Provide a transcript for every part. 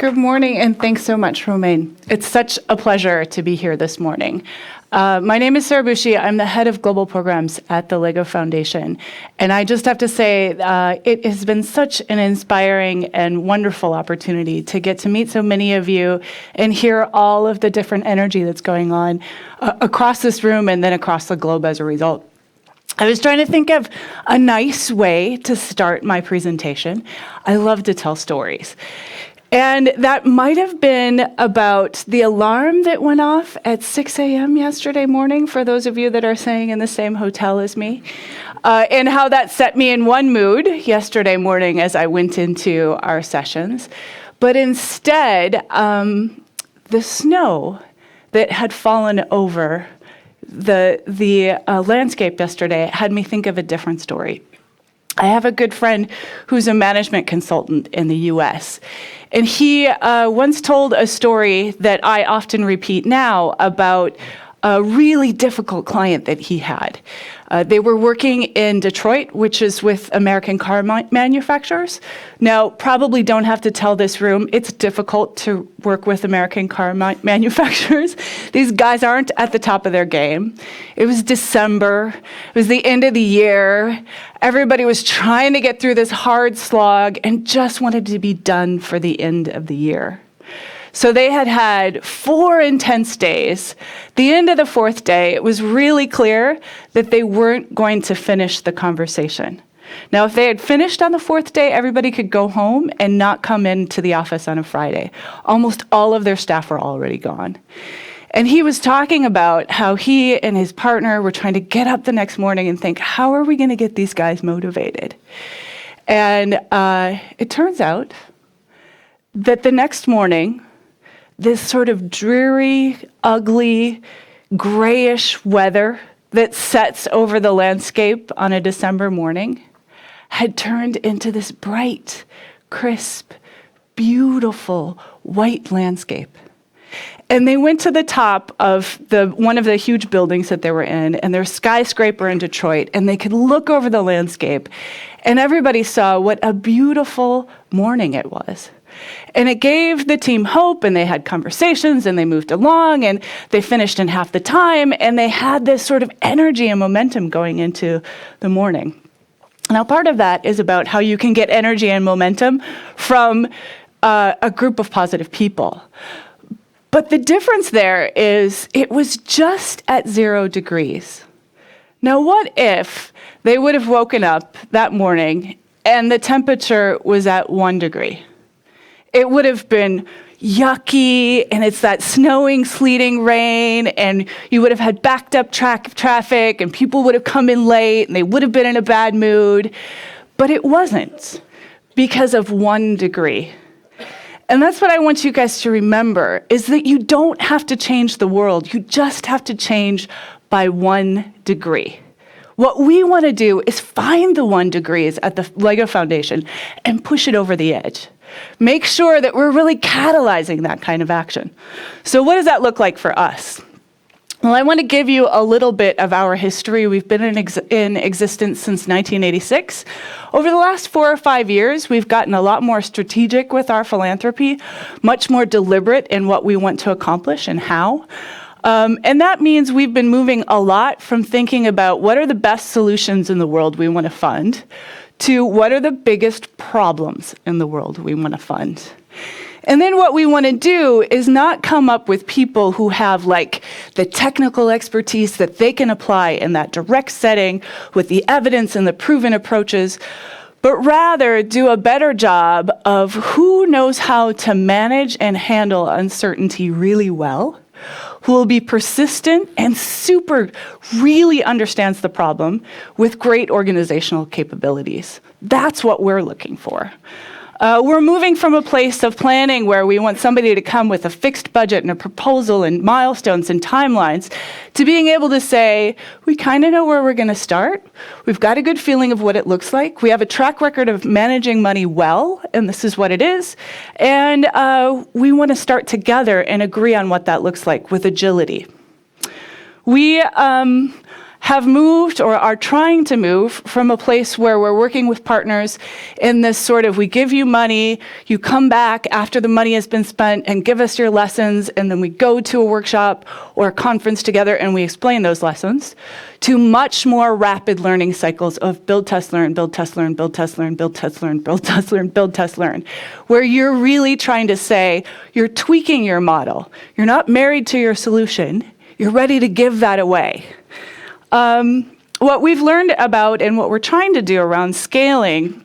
Good morning, and thanks so much, Romaine. It's such a pleasure to be here this morning. My name is Sarah Bouchie. I'm the head of global programs at the LEGO Foundation. And I just have to say, it has been such an inspiring and wonderful opportunity to get to meet so many of you and hear all of the different energy that's going on across this room and then across the globe as a result. I was trying to think of a nice way to start my presentation. I love to tell stories. And that might have been about the alarm that went off at 6 a.m. yesterday morning, for those of you that are staying in the same hotel as me, and how that set me in one mood yesterday morning as I went into our sessions. But instead, the snow that had fallen over the landscape yesterday had me think of a different story. I have a good friend who's a management consultant in the US, and he once told a story that I often repeat now about a really difficult client that he had. They were working in Detroit, which is with American car manufacturers. Now, probably don't have to tell this room, it's difficult to work with American car manufacturers. These guys aren't at the top of their game. It was December, it was the end of the year. Everybody was trying to get through this hard slog and just wanted to be done for the end of the year. So they had had 4 intense days. The end of the 4th day, it was really clear that they weren't going to finish the conversation. Now, if they had finished on the 4th day, everybody could go home and not come into the office on a Friday. Almost all of their staff were already gone. And he was talking about how he and his partner were trying to get up the next morning and think, how are we going to get these guys motivated? And it turns out that the next morning, this sort of dreary, ugly, grayish weather that sets over the landscape on a December morning had turned into this bright, crisp, beautiful white landscape. And they went to the top of one of the huge buildings that they were in, and their skyscraper in Detroit, and they could look over the landscape, and everybody saw what a beautiful morning it was. And it gave the team hope, and they had conversations, and they moved along, and they finished in half the time, and they had this sort of energy and momentum going into the morning. Now, part of that is about how you can get energy and momentum from a group of positive people. But the difference there is it was just at 0 degrees. Now, what if they would have woken up that morning and the temperature was at 1 degree? It would have been yucky, and it's that snowing, sleeting rain, and you would have had backed up traffic, and people would have come in late, and they would have been in a bad mood. But it wasn't, because of 1 degree. And that's what I want you guys to remember, is that you don't have to change the world. You just have to change by 1 degree. What we want to do is find the 1 degrees at the LEGO Foundation and push it over the edge. Make sure that we're really catalyzing that kind of action. So what does that look like for us? Well, I want to give you a little bit of our history. We've been in existence since 1986. Over the last 4 or 5 years, we've gotten a lot more strategic with our philanthropy, much more deliberate in what we want to accomplish and how. And that means we've been moving a lot from thinking about what are the best solutions in the world we want to fund to what are the biggest problems in the world we want to fund. And then what we want to do is not come up with people who have like the technical expertise that they can apply in that direct setting with the evidence and the proven approaches, but rather do a better job of who knows how to manage and handle uncertainty really well, who will be persistent and really understands the problem with great organizational capabilities. That's what we're looking for. We're moving from a place of planning where we want somebody to come with a fixed budget and a proposal and milestones and timelines to being able to say, we kind of know where we're going to start. We've got a good feeling of what it looks like. We have a track record of managing money well, and this is what it is. And we want to start together and agree on what that looks like with agility. We have moved or are trying to move from a place where we're working with partners in this sort of, we give you money, you come back after the money has been spent and give us your lessons, and then we go to a workshop or a conference together and we explain those lessons, to much more rapid learning cycles of build, test, learn, build, test, learn, build, test, learn, build, test, learn, build, test, learn, build, test, learn, where you're really trying to say, you're tweaking your model. You're not married to your solution. You're ready to give that away. What we've learned about and what we're trying to do around scaling,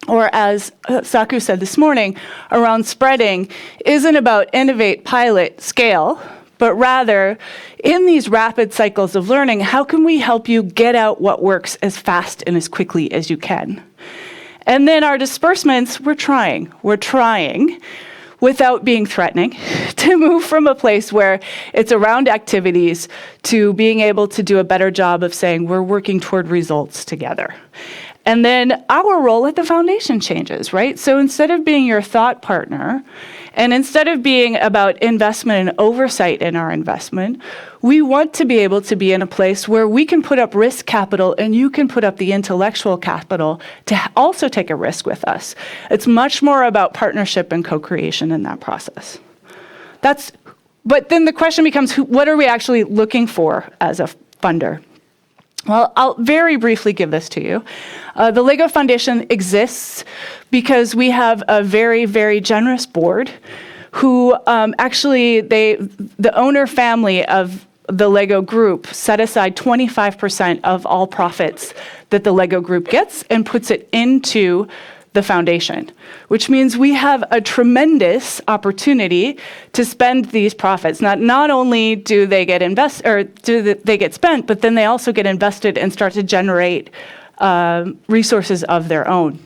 or as Saku said this morning, around spreading, isn't about innovate, pilot, scale, but rather, in these rapid cycles of learning, how can we help you get out what works as fast and as quickly as you can? And then our disbursements, we're trying without being threatening, to move from a place where it's around activities to being able to do a better job of saying we're working toward results together. And then our role at the foundation changes, right? So instead of being your thought partner, and instead of being about investment and oversight in our investment, we want to be able to be in a place where we can put up risk capital and you can put up the intellectual capital to also take a risk with us. It's much more about partnership and co-creation in that process. But then the question becomes, what are we actually looking for as a funder? Well, I'll very briefly give this to you. The LEGO Foundation exists because we have a very, very generous board who the owner family of the LEGO group set aside 25% of all profits that the LEGO group gets and puts it into the foundation, which means we have a tremendous opportunity to spend these profits. Not only do they get they get spent, but then they also get invested and start to generate resources of their own.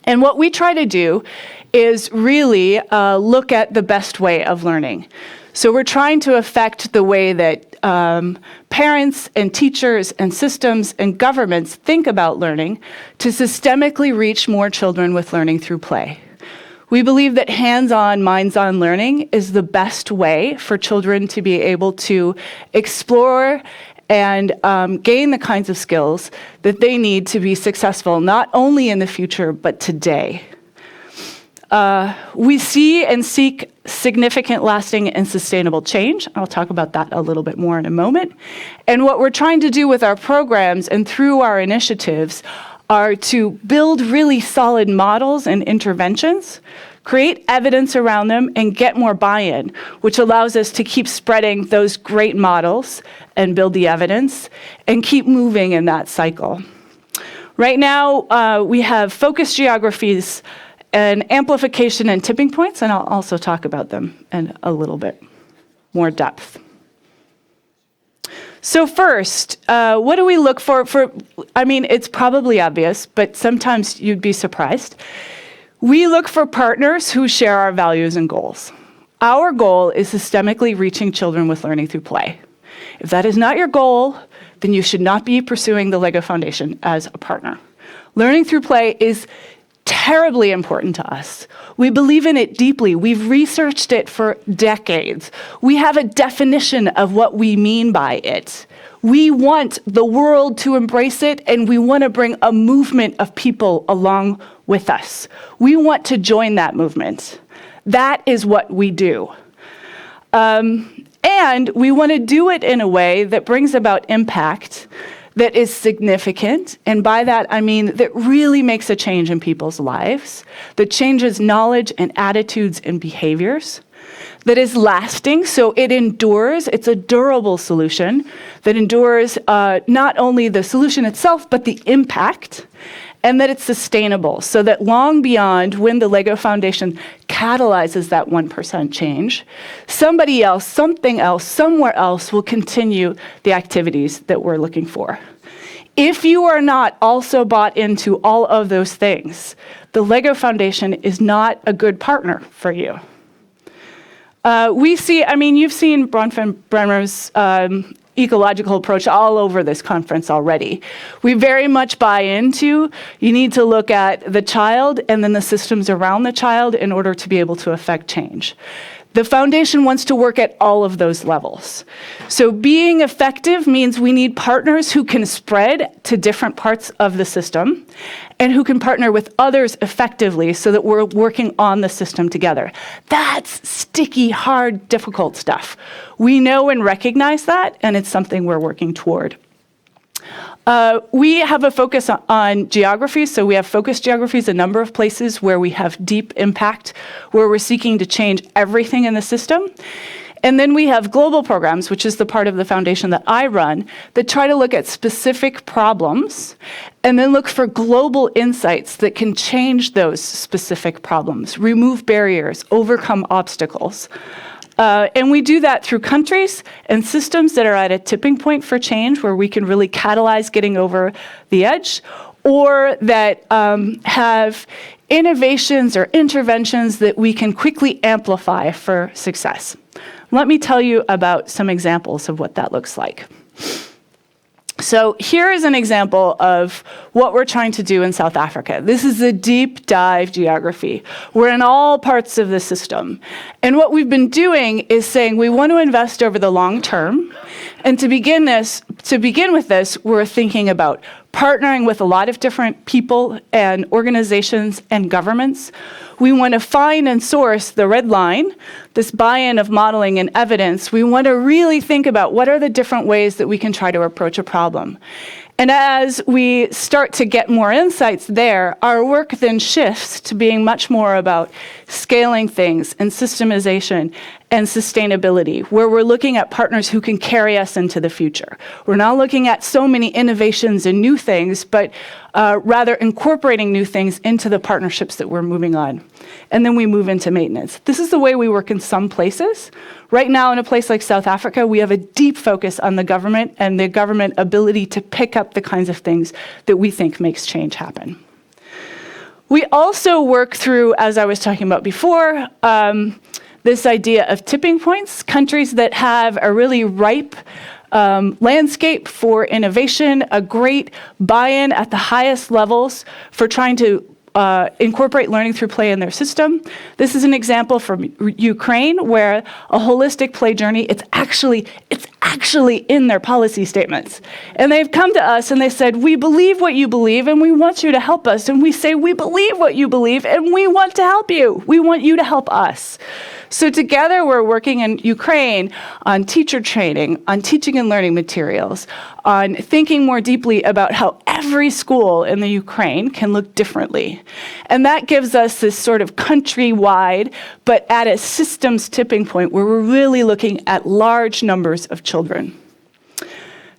And what we try to do is really look at the best way of learning. So we're trying to affect the way that parents and teachers and systems and governments think about learning to systemically reach more children with learning through play. We believe that hands-on, minds-on learning is the best way for children to be able to explore and gain the kinds of skills that they need to be successful, not only in the future, but today. We see and seek significant, lasting, and sustainable change. I'll talk about that a little bit more in a moment. And what we're trying to do with our programs and through our initiatives are to build really solid models and interventions, create evidence around them, and get more buy-in, which allows us to keep spreading those great models and build the evidence and keep moving in that cycle. Right now, we have focus geographies and amplification and tipping points, and I'll also talk about them in a little bit more depth. So first, what do we look for? It's probably obvious, but sometimes you'd be surprised. We look for partners who share our values and goals. Our goal is systemically reaching children with learning through play. If that is not your goal, then you should not be pursuing the LEGO Foundation as a partner. Learning through play is terribly important to us. We believe in it deeply. We've researched it for decades. We have a definition of what we mean by it. We want the world to embrace it, and we want to bring a movement of people along with us. We want to join that movement. That is what we do. And we want to do it in a way that brings about impact that is significant, and by that I mean that really makes a change in people's lives, that changes knowledge and attitudes and behaviors, that is lasting, so it endures, it's a durable solution, that endures not only the solution itself, but the impact, and that it's sustainable, so that long beyond when the LEGO Foundation catalyzes that 1% change, somebody else, something else, somewhere else will continue the activities that we're looking for. If you are not also bought into all of those things, the LEGO Foundation is not a good partner for you. You've seen Bronfenbrenner's ecological approach all over this conference already. We very much buy into, you need to look at the child and then the systems around the child in order to be able to affect change. The foundation wants to work at all of those levels. So being effective means we need partners who can spread to different parts of the system and who can partner with others effectively so that we're working on the system together. That's sticky, hard, difficult stuff. We know and recognize that, and it's something we're working toward. We have a focus on geography, so we have focus geographies, a number of places where we have deep impact, where we're seeking to change everything in the system. And then we have global programs, which is the part of the foundation that I run, that try to look at specific problems and then look for global insights that can change those specific problems, remove barriers, overcome obstacles. And we do that through countries and systems that are at a tipping point for change, where we can really catalyze getting over the edge, or that have innovations or interventions that we can quickly amplify for success. Let me tell you about some examples of what that looks like. So here is an example of what we're trying to do in South Africa. This is a deep dive geography. We're in all parts of the system. And what we've been doing is saying we want to invest over the long term. And to begin with this, we're thinking about partnering with a lot of different people and organizations and governments. We want to find and source the red line, this buy-in of modeling and evidence. We want to really think about what are the different ways that we can try to approach a problem. And as we start to get more insights there, our work then shifts to being much more about scaling things and systemization and sustainability, where we're looking at partners who can carry us into the future. We're not looking at so many innovations and new things, but rather incorporating new things into the partnerships that we're moving on. And then we move into maintenance. This is the way we work in some places. Right now, in a place like South Africa, we have a deep focus on the government and the government ability to pick up the kinds of things that we think makes change happen. We also work through, as I was talking about before, this idea of tipping points, countries that have a really ripe landscape for innovation, a great buy-in at the highest levels for trying to incorporate learning through play in their system. This is an example from Ukraine, where a holistic play journey, it's actually in their policy statements. And they've come to us and they said, we believe what you believe and we want you to help us. And we say, we believe what you believe and we want to help you. We want you to help us. So together we're working in Ukraine on teacher training, on teaching and learning materials, on thinking more deeply about how every school in the Ukraine can look differently. And that gives us this sort of countrywide, but at a systems tipping point where we're really looking at large numbers of children.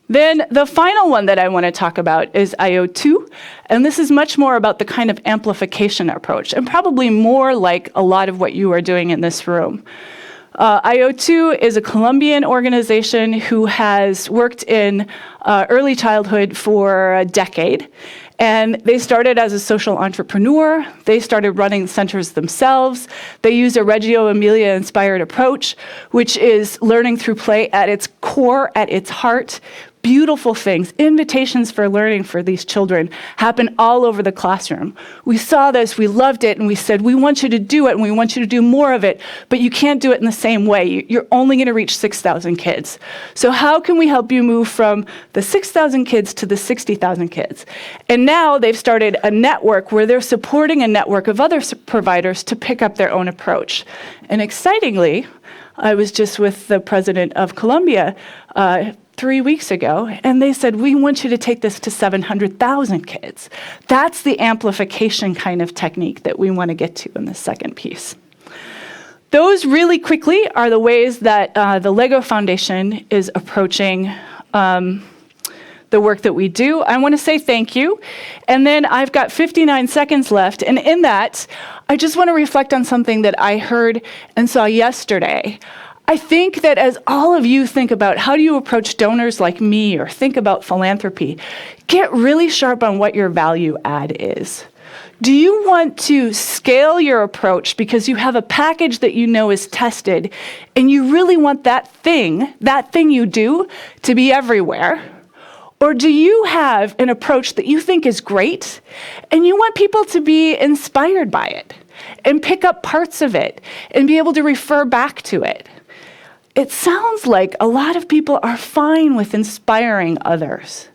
Then the final one that I want to talk about is IO2, and this is much more about the kind of amplification approach, and probably more like a lot of what you are doing in this room. IO2 is a Colombian organization who has worked in early childhood for a decade. And they started as a social entrepreneur. They started running centers themselves. They use a Reggio Emilia-inspired approach, which is learning through play at its core, at its heart. Beautiful things, invitations for learning for these children happen all over the classroom. We saw this, we loved it, and we said, we want you to do it, and we want you to do more of it, but you can't do it in the same way. You're only going to reach 6,000 kids. So how can we help you move from the 6,000 kids to the 60,000 kids? And now they've started a network where they're supporting a network of other providers to pick up their own approach. And excitingly, I was just with the president of Colombia 3 weeks ago, and they said, we want you to take this to 700,000 kids. That's the amplification kind of technique that we want to get to in the second piece. Those really quickly are the ways that the LEGO Foundation is approaching the work that we do. I want to say thank you. And then I've got 59 seconds left. And in that, I just want to reflect on something that I heard and saw yesterday. I think that as all of you think about how do you approach donors like me or think about philanthropy, get really sharp on what your value add is. Do you want to scale your approach because you have a package that you know is tested and you really want that thing you do to be everywhere? Or do you have an approach that you think is great and you want people to be inspired by it and pick up parts of it and be able to refer back to it? It sounds like a lot of people are fine with inspiring others.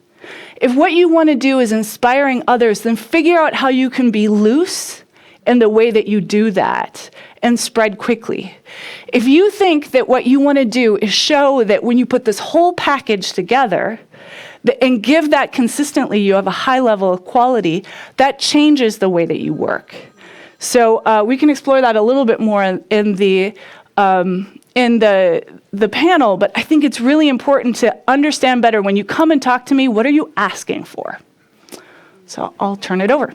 If what you want to do is inspiring others, then figure out how you can be loose in the way that you do that and spread quickly. If you think that what you want to do is show that when you put this whole package together and give that consistently, you have a high level of quality, that changes the way that you work. So we can explore that a little bit more in the panel, but I think it's really important to understand better when you come and talk to me, what are you asking for? So I'll turn it over.